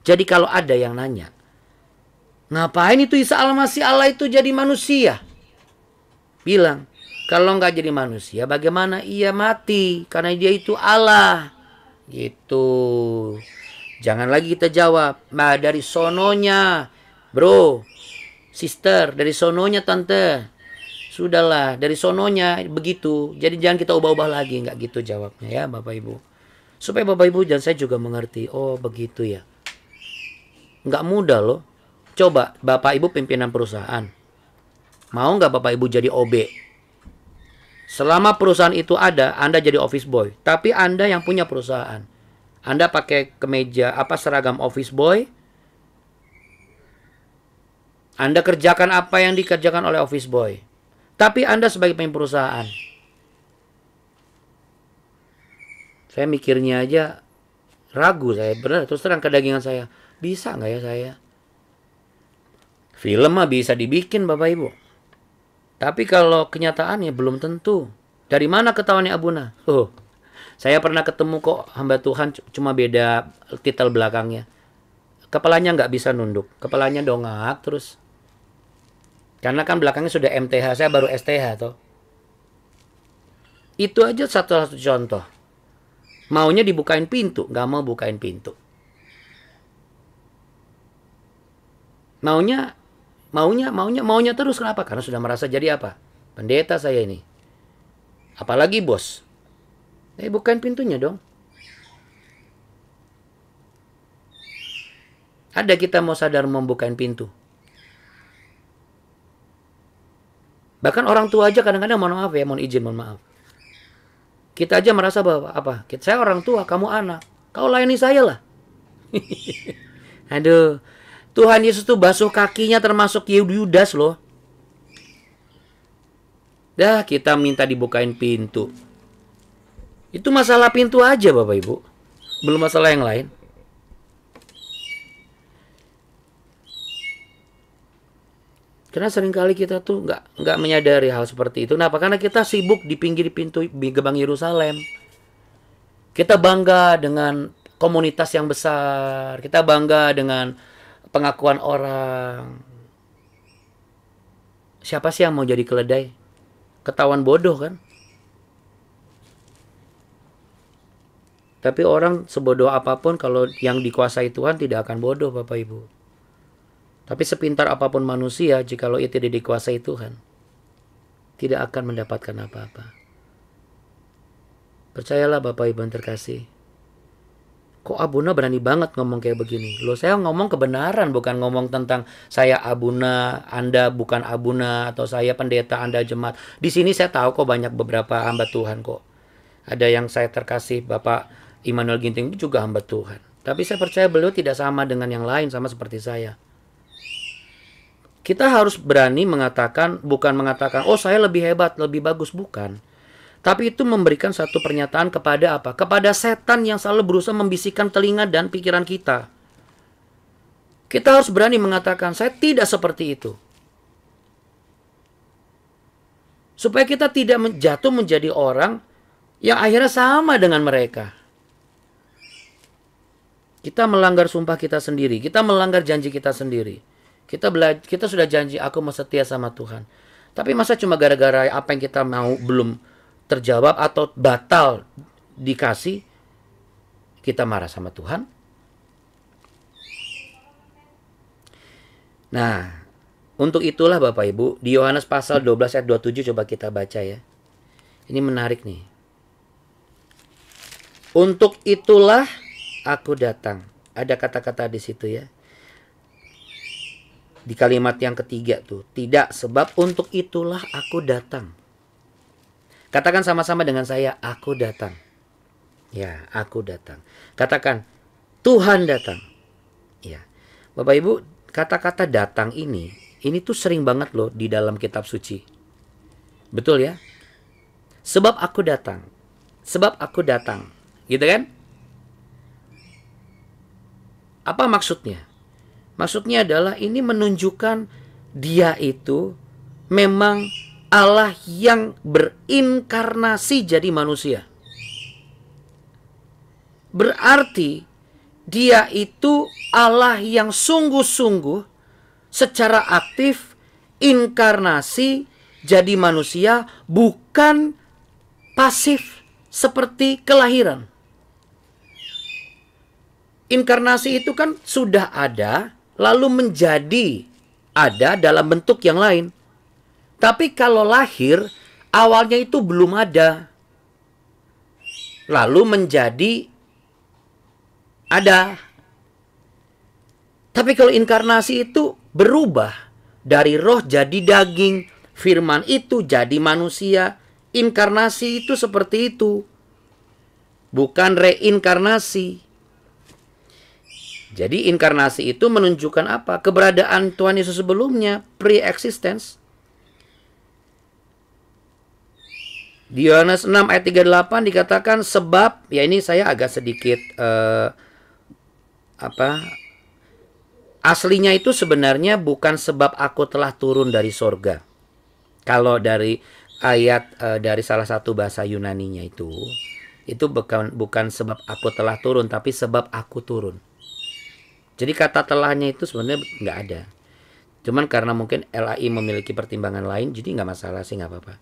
A: Jadi kalau ada yang nanya, ngapain itu Isa Al-Masih Allah itu jadi manusia? Bilang, kalau nggak jadi manusia, bagaimana ia mati? Karena dia itu Allah. Gitu. Jangan lagi kita jawab, nah dari sononya, bro, sister, dari sononya tante. Sudahlah, dari sononya begitu. Jadi jangan kita ubah-ubah lagi, nggak gitu jawabnya ya Bapak Ibu. Supaya Bapak Ibu dan saya juga mengerti, oh begitu ya. Nggak mudah loh. Coba Bapak Ibu pimpinan perusahaan. Mau nggak Bapak Ibu jadi OB? Selama perusahaan itu ada, Anda jadi office boy. Tapi Anda yang punya perusahaan. Anda pakai kemeja seragam office boy. Anda kerjakan apa yang dikerjakan oleh office boy. Tapi Anda sebagai pemimpin perusahaan. Saya mikirnya aja ragu saya. Benar, terus terang kedagingan saya. Bisa nggak ya saya? Film mah bisa dibikin Bapak Ibu. Tapi kalau kenyataannya belum tentu. Dari mana ketahuannya Abuna? Saya pernah ketemu kok hamba Tuhan, cuma beda titel belakangnya. Kepalanya nggak bisa nunduk. Kepalanya dongak terus. Karena kan belakangnya sudah MTH, saya baru STH toh. Itu aja satu contoh. Maunya dibukain pintu, nggak mau bukain pintu. Maunya terus, kenapa? Karena sudah merasa jadi apa? Pendeta saya ini. Apalagi bos. Bukain pintunya dong. Ada kita mau sadar membukain pintu. Bahkan orang tua aja kadang-kadang mohon maaf ya, mohon maaf. Kita aja merasa bahwa apa? Saya orang tua, kamu anak. Kau layani saya lah. Aduh. Tuhan Yesus tuh basuh kakinya termasuk Yudas loh. Dah kita minta dibukain pintu. Itu masalah pintu aja Bapak Ibu. Belum masalah yang lain. Karena seringkali kita tuh nggak menyadari hal seperti itu. Kenapa? Karena kita sibuk di pinggir pintu gerbang Yerusalem. Kita bangga dengan komunitas yang besar. Kita bangga dengan pengakuan orang. Siapa sih yang mau jadi keledai? Ketahuan bodoh kan? Tapi orang sebodoh apapun kalau yang dikuasai Tuhan tidak akan bodoh, Bapak Ibu. Tapi sepintar apapun manusia, jikalau itu tidak dikuasai Tuhan, tidak akan mendapatkan apa-apa. Percayalah Bapak Ibu yang terkasih. Kok Abuna berani banget ngomong kayak begini? Loh, saya ngomong kebenaran, bukan ngomong tentang saya Abuna, Anda bukan Abuna, atau saya pendeta, Anda jemaat. Di sini saya tahu kok banyak beberapa hamba Tuhan kok. Ada yang saya terkasih, Bapak Immanuel Ginting itu juga hamba Tuhan. Tapi saya percaya beliau tidak sama dengan yang lain, sama seperti saya. Kita harus berani mengatakan, bukan mengatakan, oh saya lebih hebat, lebih bagus, bukan. Tapi itu memberikan satu pernyataan kepada apa? Kepada setan yang selalu berusaha membisikkan telinga dan pikiran kita. Kita harus berani mengatakan, saya tidak seperti itu. Supaya kita tidak jatuh menjadi orang yang akhirnya sama dengan mereka. Kita melanggar sumpah kita sendiri. Kita melanggar janji kita sendiri. Kita sudah janji, aku mau setia sama Tuhan. Tapi masa cuma gara-gara apa yang kita mau belum terjawab atau batal dikasih, kita marah sama Tuhan? Nah, untuk itulah Bapak Ibu, di Yohanes pasal 12 ayat 27 coba kita baca ya. Ini menarik nih. Untuk itulah aku datang. Ada kata-kata di situ ya. Di kalimat yang ketiga tuh, tidak, sebab untuk itulah aku datang. Katakan sama-sama dengan saya, aku datang. Ya, aku datang. Katakan, Tuhan datang. Ya, Bapak Ibu, kata-kata datang ini tuh sering banget loh di dalam kitab suci. Betul ya? Sebab aku datang. Sebab aku datang. Gitu kan? Apa maksudnya? Maksudnya adalah ini menunjukkan dia itu memang Allah yang berinkarnasi jadi manusia. Berarti dia itu Allah yang sungguh-sungguh secara aktif inkarnasi jadi manusia, bukan pasif seperti kelahiran. Inkarnasi itu kan sudah ada, lalu menjadi ada dalam bentuk yang lain. Tapi kalau lahir, awalnya itu belum ada. Lalu menjadi ada. Tapi kalau inkarnasi itu berubah. Dari roh jadi daging. Firman itu jadi manusia. Inkarnasi itu seperti itu. Bukan reinkarnasi. Jadi inkarnasi itu menunjukkan apa? Keberadaan Tuhan Yesus sebelumnya. Pre-existence. Di Yohanes 6 ayat 38 dikatakan sebab, ya ini saya agak sedikit aslinya itu sebenarnya bukan sebab aku telah turun dari sorga. Kalau dari ayat dari salah satu bahasa Yunaninya itu bukan sebab aku telah turun, tapi sebab aku turun. Jadi kata telahnya itu sebenarnya nggak ada. Cuman karena mungkin LAI memiliki pertimbangan lain, jadi nggak masalah sih, nggak apa-apa.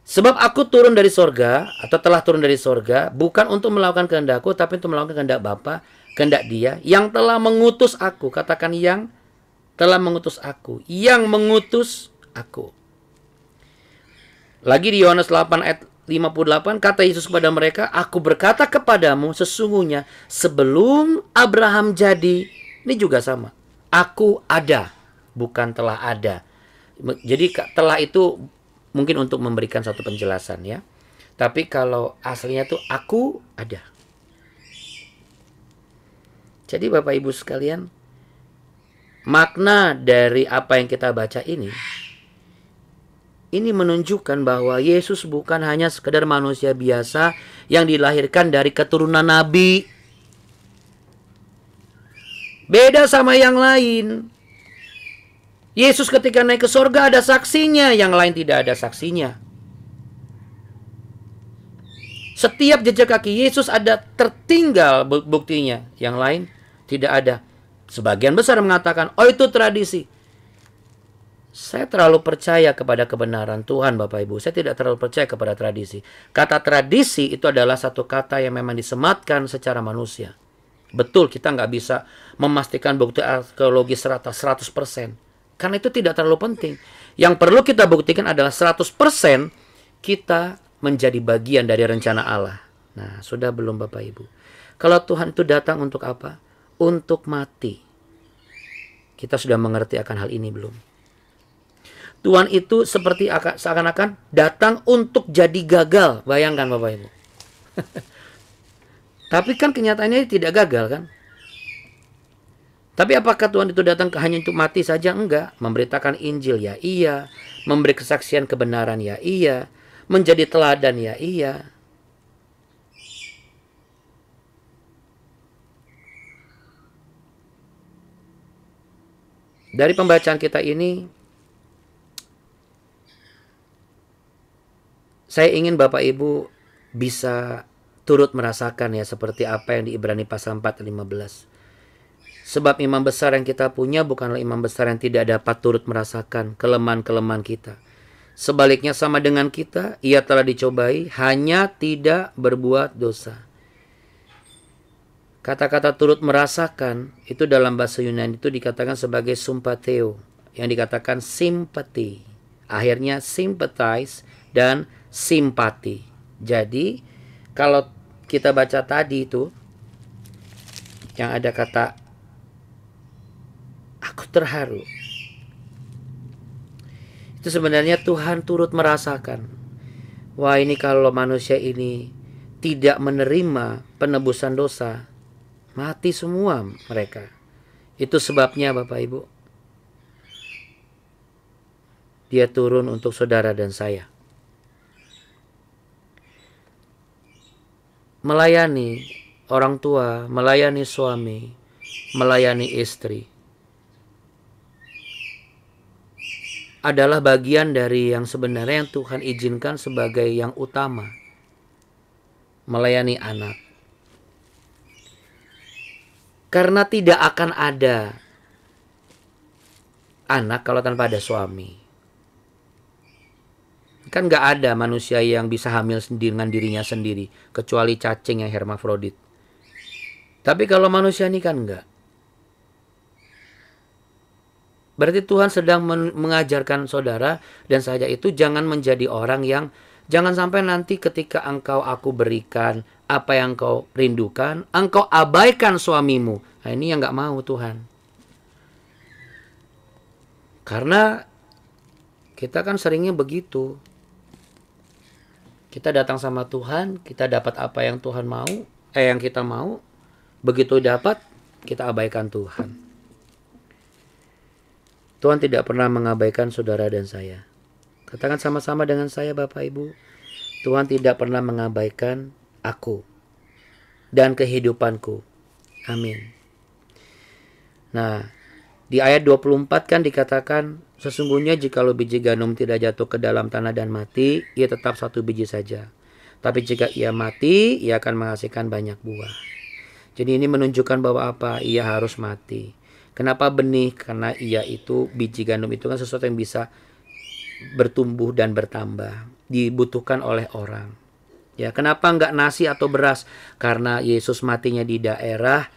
A: Sebab aku turun dari sorga, atau telah turun dari sorga, bukan untuk melakukan kehendakku, tapi untuk melakukan kehendak Bapa, kehendak Dia yang telah mengutus aku. Katakan yang telah mengutus aku. Yang mengutus aku. Lagi di Yohanes 8 ayat 58, kata Yesus kepada mereka, aku berkata kepadamu sesungguhnya sebelum Abraham jadi, ini juga sama. Aku ada, bukan telah ada. Jadi telah itu mungkin untuk memberikan satu penjelasan ya. Tapi kalau aslinya tuh aku ada. Jadi Bapak Ibu sekalian, makna dari apa yang kita baca ini menunjukkan bahwa Yesus bukan hanya sekedar manusia biasa yang dilahirkan dari keturunan nabi. Beda sama yang lain. Yesus ketika naik ke sorga ada saksinya, yang lain tidak ada saksinya. Setiap jejak kaki Yesus ada tertinggal buktinya, yang lain tidak ada. Sebagian besar mengatakan, oh itu tradisi. Saya terlalu percaya kepada kebenaran Tuhan, Bapak Ibu. Saya tidak terlalu percaya kepada tradisi. Kata tradisi itu adalah satu kata yang memang disematkan secara manusia. Betul, kita nggak bisa memastikan bukti arkeologi 100%. Karena itu tidak terlalu penting. Yang perlu kita buktikan adalah 100% kita menjadi bagian dari rencana Allah. Nah, sudah belum Bapak Ibu? Kalau Tuhan itu datang untuk apa? Untuk mati. Kita sudah mengerti akan hal ini belum? Tuhan itu seperti seakan-akan datang untuk jadi gagal. Bayangkan Bapak Ibu. Tapi kan kenyataannya tidak gagal kan? Tapi apakah Tuhan itu datang hanya untuk mati saja? Enggak. Memberitakan Injil ya iya. Memberi kesaksian kebenaran ya iya. Menjadi teladan ya iya. Dari pembacaan kita ini, saya ingin Bapak Ibu bisa turut merasakan ya seperti apa yang di Ibrani pasal 4:15. Sebab imam besar yang kita punya bukanlah imam besar yang tidak dapat turut merasakan kelemahan-kelemahan kita. Sebaliknya sama dengan kita, ia telah dicobai, hanya tidak berbuat dosa. Kata-kata turut merasakan itu dalam bahasa Yunani itu dikatakan sebagai sympatheo, yang dikatakan simpati. Akhirnya sympathize dan simpati. Jadi kalau kita baca tadi itu yang ada kata aku terharu, itu sebenarnya Tuhan turut merasakan. Wah, ini kalau manusia ini tidak menerima penebusan dosa, mati semua mereka. Itu sebabnya Bapak Ibu, Dia turun untuk saudara dan saya. Melayani orang tua, melayani suami, melayani istri adalah bagian dari yang sebenarnya yang Tuhan izinkan sebagai yang utama. Melayani anak. Karena tidak akan ada anak kalau tanpa ada suami. Kan gak ada manusia yang bisa hamil dengan dirinya sendiri, kecuali cacing yang hermafrodit. Tapi kalau manusia ini kan enggak. Berarti Tuhan sedang mengajarkan saudara dan saya itu jangan menjadi orang yang, jangan sampai nanti ketika aku berikan apa yang kau rindukan, engkau abaikan suamimu. Nah, ini yang gak mau Tuhan. Karena kita kan seringnya begitu. Kita datang sama Tuhan, kita dapat apa yang Tuhan mau, yang kita mau. Begitu dapat, kita abaikan Tuhan. Tuhan tidak pernah mengabaikan saudara dan saya. Katakan sama-sama dengan saya Bapak Ibu. Tuhan tidak pernah mengabaikan aku dan kehidupanku. Amin. Nah, di ayat 24 kan dikatakan, sesungguhnya jikalau biji gandum tidak jatuh ke dalam tanah dan mati, ia tetap satu biji saja. Tapi jika ia mati, ia akan menghasilkan banyak buah. Jadi ini menunjukkan bahwa apa? Ia harus mati. Kenapa benih? Karena ia itu, biji gandum itu kan sesuatu yang bisa bertumbuh dan bertambah. Dibutuhkan oleh orang. Ya, kenapa enggak nasi atau beras? Karena Yesus matinya di daerah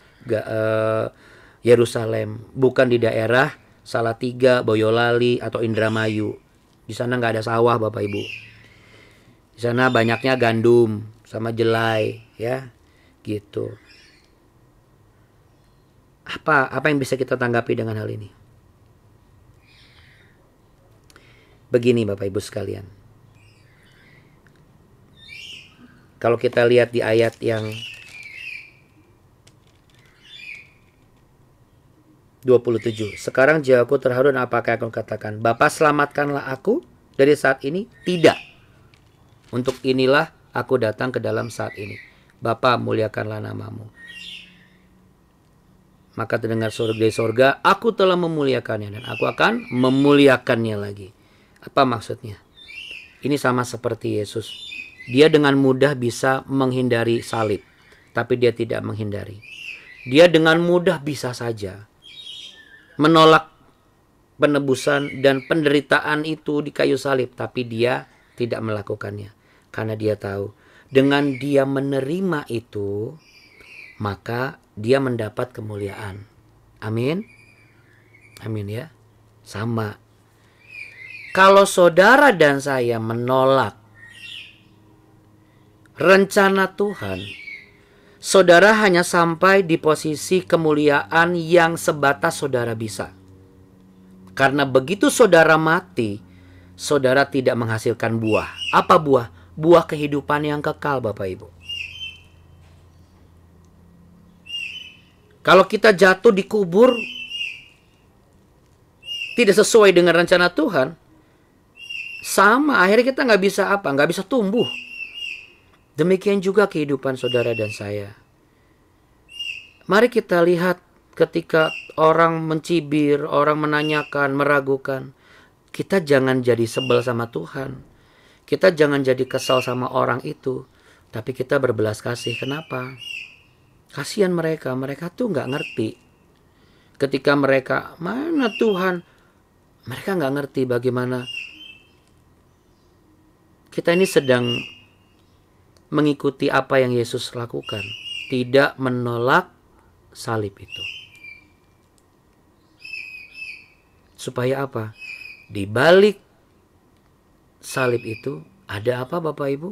A: Yerusalem, bukan di daerah Salatiga, Boyolali atau Indramayu. Di sana enggak ada sawah Bapak Ibu. Di sana banyaknya gandum sama jelai, ya. Gitu. Apa yang bisa kita tanggapi dengan hal ini? Begini Bapak Ibu sekalian. Kalau kita lihat di ayat yang 27. Sekarang jiwaku terharu dan apakah aku katakan, Bapa selamatkanlah aku dari saat ini? Tidak. Untuk inilah aku datang ke dalam saat ini. Bapa muliakanlah namamu. Maka terdengar dari sorga, aku telah memuliakannya dan aku akan memuliakannya lagi. Apa maksudnya? Ini sama seperti Yesus. Dia dengan mudah bisa menghindari salib, tapi dia tidak menghindari. Dia dengan mudah bisa saja menolak penebusan dan penderitaan itu di kayu salib, tapi dia tidak melakukannya karena dia tahu dengan dia menerima itu maka dia mendapat kemuliaan. Amin. Amin ya. Sama. Kalau saudara dan saya menolak rencana Tuhan, saudara hanya sampai di posisi kemuliaan yang sebatas saudara bisa. Karena begitu saudara mati, saudara tidak menghasilkan buah. Apa buah? Buah kehidupan yang kekal, Bapak Ibu. Kalau kita jatuh di kubur tidak sesuai dengan rencana Tuhan, sama akhirnya kita nggak bisa apa? Nggak bisa tumbuh. Demikian juga kehidupan saudara dan saya. Mari kita lihat ketika orang mencibir, orang menanyakan, meragukan. Kita jangan jadi sebel sama Tuhan. Kita jangan jadi kesal sama orang itu. Tapi kita berbelas kasih. Kenapa? Kasihan mereka. Mereka tuh nggak ngerti. Ketika mereka, mana Tuhan? Mereka nggak ngerti bagaimana kita ini sedang mengikuti apa yang Yesus lakukan. Tidak menolak salib itu. Supaya apa? Di balik salib itu ada apa Bapak Ibu?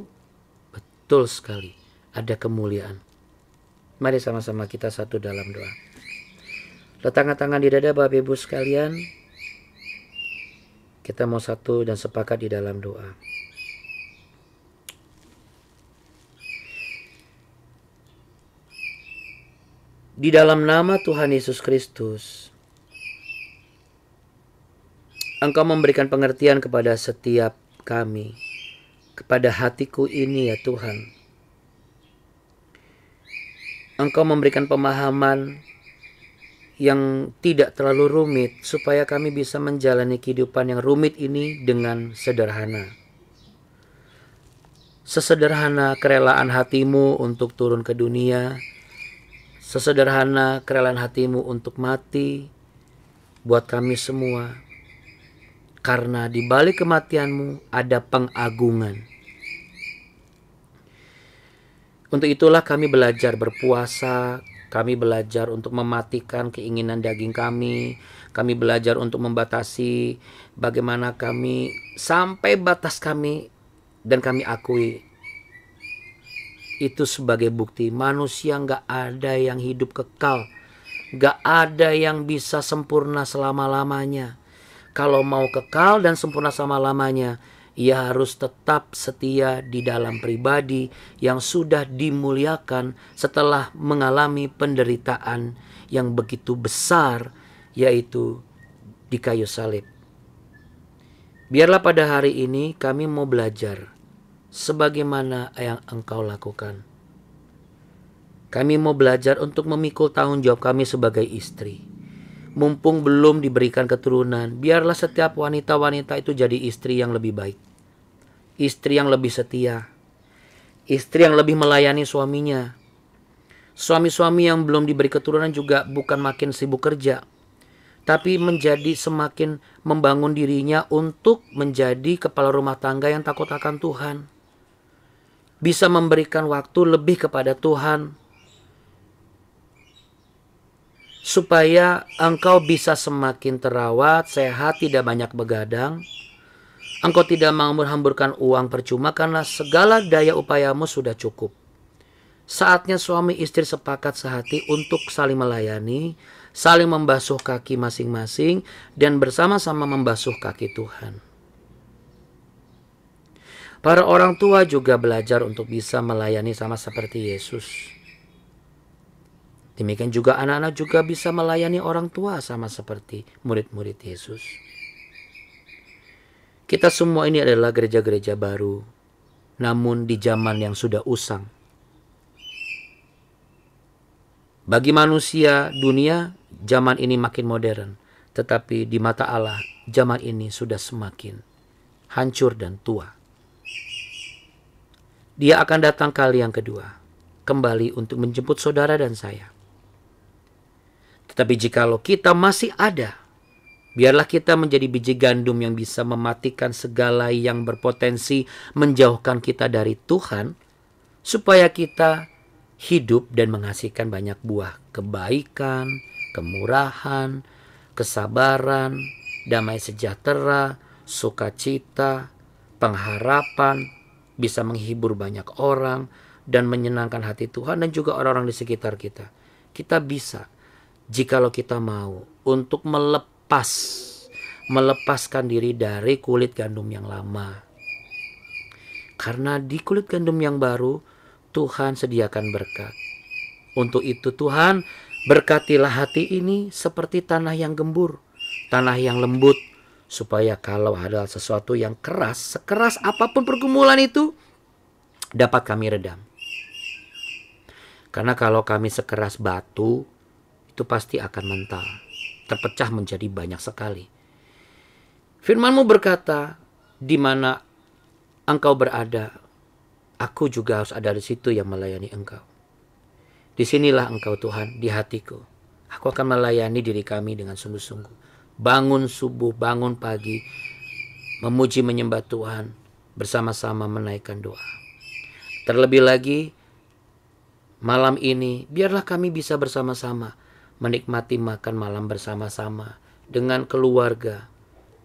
A: Betul sekali. Ada kemuliaan. Mari sama-sama kita satu dalam doa. Letakkan tangan di dada Bapak Ibu sekalian. Kita mau satu dan sepakat di dalam doa. Di dalam nama Tuhan Yesus Kristus, Engkau memberikan pengertian kepada setiap kami, kepada hatiku ini ya Tuhan. Engkau memberikan pemahaman yang tidak terlalu rumit, supaya kami bisa menjalani kehidupan yang rumit ini dengan sederhana. Sesederhana kerelaan hatimu untuk turun ke dunia, sesederhana kerelaan hatimu untuk mati buat kami semua. Karena di balik kematianmu ada pengagungan. Untuk itulah kami belajar berpuasa, kami belajar untuk mematikan keinginan daging kami, kami belajar untuk membatasi bagaimana kami sampai batas kami, dan kami akui itu sebagai bukti manusia gak ada yang hidup kekal, gak ada yang bisa sempurna selama-lamanya. Kalau mau kekal dan sempurna selama-lamanya, ia harus tetap setia di dalam pribadi yang sudah dimuliakan setelah mengalami penderitaan yang begitu besar, yaitu di kayu salib. Biarlah pada hari ini kami mau belajar sebagaimana yang Engkau lakukan. Kami mau belajar untuk memikul tanggung jawab kami sebagai istri. Mumpung belum diberikan keturunan, biarlah setiap wanita-wanita itu jadi istri yang lebih baik. Istri yang lebih setia. Istri yang lebih melayani suaminya. Suami-suami yang belum diberi keturunan juga bukan makin sibuk kerja, tapi menjadi semakin membangun dirinya untuk menjadi kepala rumah tangga yang takut akan Tuhan. Bisa memberikan waktu lebih kepada Tuhan, supaya engkau bisa semakin terawat, sehat, tidak banyak begadang. Engkau tidak menghamburkan uang percuma karena segala daya upayamu sudah cukup. Saatnya suami istri sepakat sehati untuk saling melayani, saling membasuh kaki masing-masing, dan bersama-sama membasuh kaki Tuhan. Para orang tua juga belajar untuk bisa melayani sama seperti Yesus. Demikian juga anak-anak juga bisa melayani orang tua sama seperti murid-murid Yesus. Kita semua ini adalah gereja-gereja baru, namun di zaman yang sudah usang. Bagi manusia dunia, zaman ini makin modern, tetapi di mata Allah, zaman ini sudah semakin hancur dan tua. Dia akan datang kali yang kedua, kembali untuk menjemput saudara dan saya. Tetapi jikalau kita masih ada Biarlah kita menjadi biji gandum yang bisa mematikan segala yang berpotensi menjauhkan kita dari Tuhan, supaya kita hidup dan menghasilkan banyak buah kebaikan, kemurahan, kesabaran, damai sejahtera, sukacita, pengharapan, bisa menghibur banyak orang dan menyenangkan hati Tuhan dan juga orang-orang di sekitar kita. Kita bisa, jikalau kita mau, untuk melepaskan diri dari kulit gandum yang lama. Karena di kulit gandum yang baru, Tuhan sediakan berkat. Untuk itu Tuhan, berkatilah hati ini seperti tanah yang gembur, tanah yang lembut, supaya kalau ada sesuatu yang keras, sekeras apapun pergumulan itu, dapat kami redam. Karena kalau kami sekeras batu, itu pasti akan mental, terpecah menjadi banyak sekali. Firman-Mu berkata, di mana Engkau berada, aku juga harus ada di situ yang melayani Engkau. Disinilah Engkau Tuhan, di hatiku. Aku akan melayani diri kami dengan sungguh-sungguh. Bangun subuh, bangun pagi, memuji menyembah Tuhan, bersama-sama menaikkan doa. Terlebih lagi, malam ini, biarlah kami bisa bersama-sama menikmati makan malam bersama-sama dengan keluarga.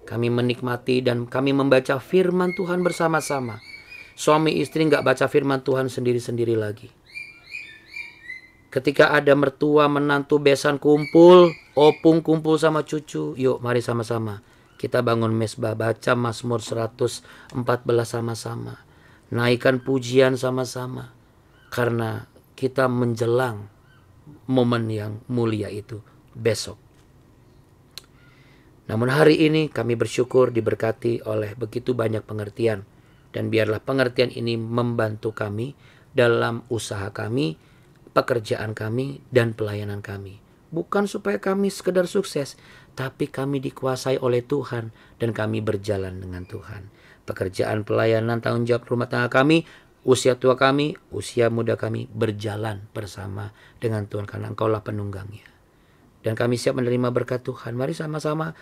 A: Kami menikmati dan kami membaca firman Tuhan bersama-sama. Suami istri gak baca firman Tuhan sendiri-sendiri lagi. Ketika ada mertua, menantu, besan kumpul, opung kumpul sama cucu, yuk mari sama-sama kita bangun mesbah, baca Mazmur 114 sama-sama. Naikkan pujian sama-sama. Karena kita menjelang momen yang mulia itu besok. Namun hari ini kami bersyukur diberkati oleh begitu banyak pengertian. Dan biarlah pengertian ini membantu kami dalam usaha kami, pekerjaan kami, dan pelayanan kami. Bukan supaya kami sekedar sukses, tapi kami dikuasai oleh Tuhan dan kami berjalan dengan Tuhan. Pekerjaan, pelayanan, tanggung jawab rumah tangga kami, usia tua kami, usia muda kami berjalan bersama dengan Tuhan karena Engkaulah penunggangnya. Dan kami siap menerima berkat Tuhan. Mari sama-sama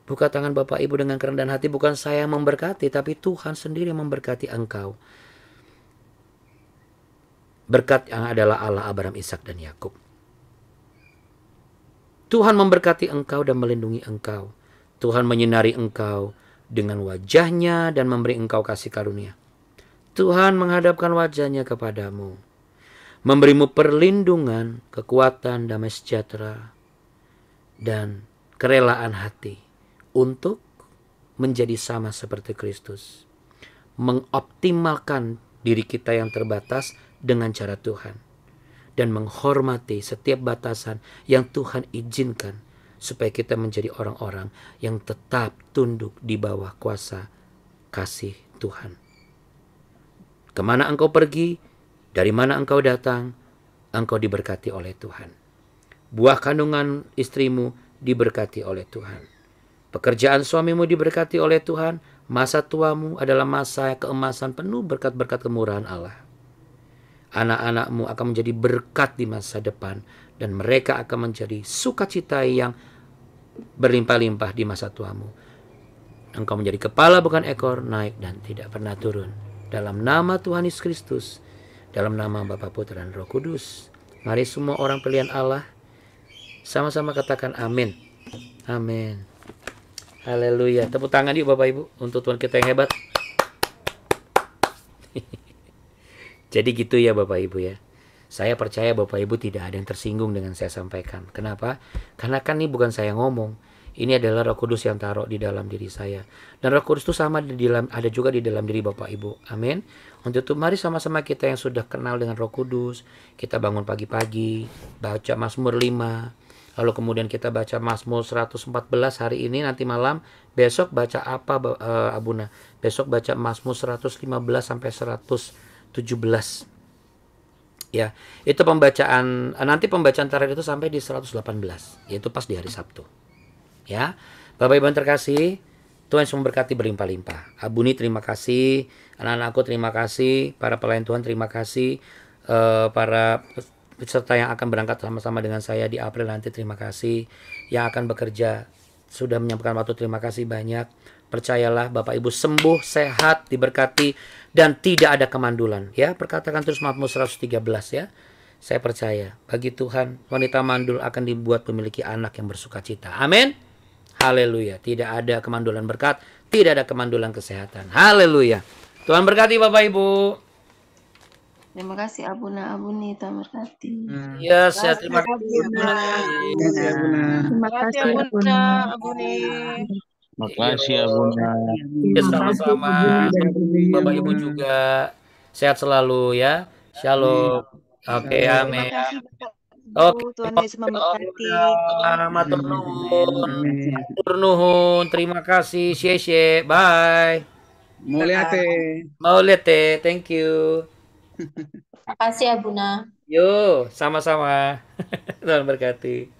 A: buka tangan Bapak Ibu dengan kerendahan hati. Bukan saya yang memberkati, tapi Tuhan sendiri yang memberkati engkau. Berkat yang adalah Allah Abraham, Ishak dan Yakub. Tuhan memberkati engkau dan melindungi engkau. Tuhan menyinari engkau dengan wajahnya dan memberi engkau kasih karunia. Tuhan menghadapkan wajahnya kepadamu, memberimu perlindungan, kekuatan, damai sejahtera, dan kerelaan hati untuk menjadi sama seperti Kristus. Mengoptimalkan diri kita yang terbatas dengan cara Tuhan. Dan menghormati setiap batasan yang Tuhan izinkan. Supaya kita menjadi orang-orang yang tetap tunduk di bawah kuasa kasih Tuhan. Kemana engkau pergi, dari mana engkau datang, engkau diberkati oleh Tuhan. Buah kandungan istrimu diberkati oleh Tuhan. Pekerjaan suamimu diberkati oleh Tuhan. Masa tuamu adalah masa keemasan penuh berkat-berkat kemurahan Allah. Anak-anakmu akan menjadi berkat di masa depan. Dan mereka akan menjadi sukacita yang berlimpah-limpah di masa tuamu. Engkau menjadi kepala bukan ekor, naik dan tidak pernah turun. Dalam nama Tuhan Yesus Kristus, dalam nama Bapa, Putra, dan Roh Kudus. Mari semua orang pilihan Allah sama-sama katakan amin. Amin. Haleluya. Tepuk tangan yuk Bapak Ibu untuk Tuhan kita yang hebat. Jadi gitu ya Bapak Ibu ya. Saya percaya Bapak Ibu tidak ada yang tersinggung dengan saya sampaikan. Kenapa? Karena kan ini bukan saya ngomong. Ini adalah Roh Kudus yang taruh di dalam diri saya. Dan Roh Kudus itu sama ada juga di dalam diri Bapak Ibu. Amin. Untuk itu mari sama-sama kita yang sudah kenal dengan Roh Kudus, kita bangun pagi-pagi, baca Mazmur 5. Lalu kemudian kita baca Mazmur 114 hari ini, nanti malam. Besok baca apa Abuna? Besok baca Mazmur 115 sampai 117. Ya, itu pembacaan, nanti pembacaan terakhir itu sampai di 118, yaitu pas di hari Sabtu. Ya, Bapak Ibu yang terkasih, Tuhan Yesus memberkati berlimpah-limpah. Abuni terima kasih, anak-anakku terima kasih, para pelayan Tuhan terima kasih, para peserta yang akan berangkat sama-sama dengan saya di April nanti terima kasih, yang akan bekerja sudah menyampaikan waktu. Terima kasih banyak. Percayalah Bapak Ibu sembuh, sehat, diberkati, dan tidak ada kemandulan. Ya, perkatakan terus Mazmur 113 ya. Saya percaya bagi Tuhan wanita mandul akan dibuat memiliki anak yang bersukacita. Amin. Haleluya. Tidak ada kemandulan berkat, tidak ada kemandulan kesehatan. Haleluya. Tuhan berkati Bapak Ibu.
C: Terima kasih Abuna, Abuni, Tuhan berkati.
A: Ya, saya terima kasih.
B: Terima kasih Abuna.
C: Terima kasih Abuna, Abuni.
D: Terima kasih Abuna.
A: Ya, sama-sama. Bapak Ibu juga sehat selalu ya. Shalom. Oke,
C: Terima
A: amin.
C: kasih Bapak
A: Oke.
C: Ibu, Tuhan Yesus memberkati.
A: Matur nuhun. Matur nuhun. Terima kasih. Xie. Bye. Maulete. Thank you.
E: Terima kasih Abuna.
A: Yo, sama-sama. Tuhan berkati.